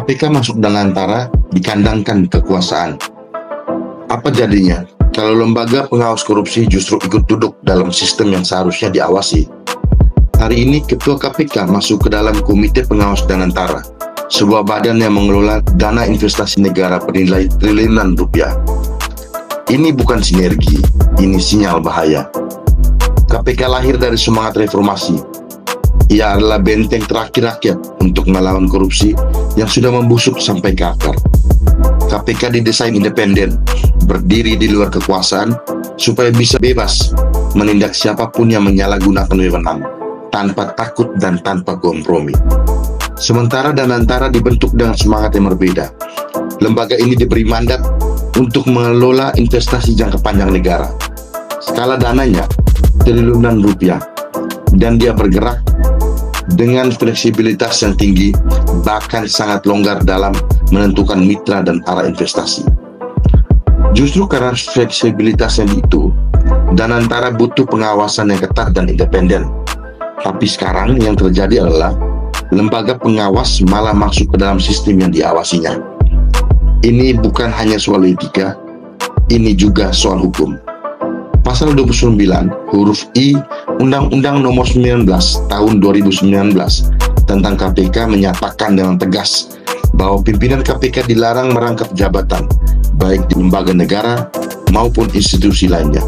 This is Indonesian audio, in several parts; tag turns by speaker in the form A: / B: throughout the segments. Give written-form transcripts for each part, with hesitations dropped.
A: KPK masuk dalam antara dikandangkan kekuasaan. Apa jadinya kalau lembaga pengawas korupsi justru ikut duduk dalam sistem yang seharusnya diawasi? Hari ini Ketua KPK masuk ke dalam Komite Pengawas Danantara, sebuah badan yang mengelola dana investasi negara bernilai triliunan rupiah. Ini bukan sinergi, ini sinyal bahaya. KPK lahir dari semangat reformasi. Ia adalah benteng terakhir rakyat untuk melawan korupsi yang sudah membusuk sampai ke akar. KPK didesain independen, berdiri di luar kekuasaan, supaya bisa bebas menindak siapapun yang menyalahgunakan wewenang, tanpa takut dan tanpa kompromi. Sementara Danantara dibentuk dengan semangat yang berbeda. Lembaga ini diberi mandat untuk mengelola investasi jangka panjang negara. Skala dananya triliunan rupiah, dan dia bergerak dengan fleksibilitas yang tinggi, bahkan sangat longgar dalam menentukan mitra dan arah investasi. Justru karena fleksibilitas yang itu, Danantara butuh pengawasan yang ketat dan independen. Tapi sekarang yang terjadi adalah lembaga pengawas malah masuk ke dalam sistem yang diawasinya. Ini bukan hanya soal etika, ini juga soal hukum. Pasal 29 huruf I Undang-Undang Nomor 19 Tahun 2019 tentang KPK menyatakan dengan tegas bahwa pimpinan KPK dilarang merangkap jabatan, baik di lembaga negara maupun institusi lainnya.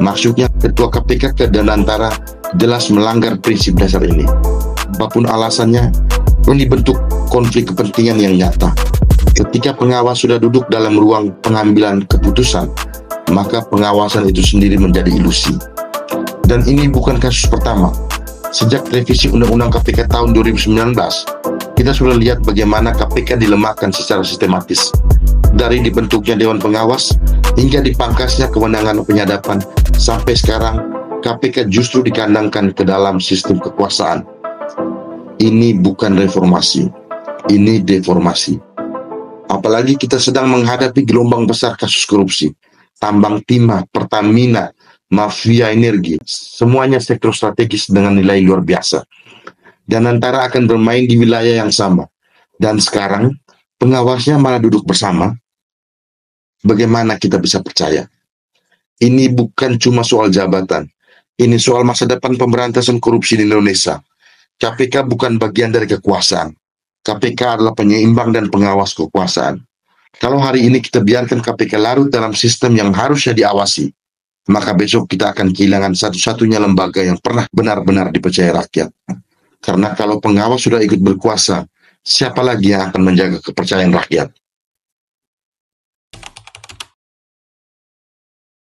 A: Maksudnya Ketua KPK ke Danantara jelas melanggar prinsip dasar ini. Apapun alasannya, ini bentuk konflik kepentingan yang nyata. Ketika pengawas sudah duduk dalam ruang pengambilan keputusan, maka pengawasan itu sendiri menjadi ilusi. Dan ini bukan kasus pertama. Sejak revisi Undang-Undang KPK tahun 2019, kita sudah lihat bagaimana KPK dilemahkan secara sistematis. Dari dibentuknya Dewan Pengawas, hingga dipangkasnya kewenangan penyadapan, sampai sekarang KPK justru dikandangkan ke dalam sistem kekuasaan. Ini bukan reformasi, ini deformasi. Apalagi kita sedang menghadapi gelombang besar kasus korupsi. Tambang timah, Pertamina, mafia energi, semuanya sektor strategis dengan nilai luar biasa. Danantara akan bermain di wilayah yang sama. Dan sekarang, pengawasnya malah duduk bersama. Bagaimana kita bisa percaya? Ini bukan cuma soal jabatan. Ini soal masa depan pemberantasan korupsi di Indonesia. KPK bukan bagian dari kekuasaan. KPK adalah penyeimbang dan pengawas kekuasaan. Kalau hari ini kita biarkan KPK larut dalam sistem yang harusnya diawasi, maka besok kita akan kehilangan satu-satunya lembaga yang pernah benar-benar dipercaya rakyat. Karena kalau pengawas sudah ikut berkuasa, siapa lagi yang akan menjaga kepercayaan rakyat?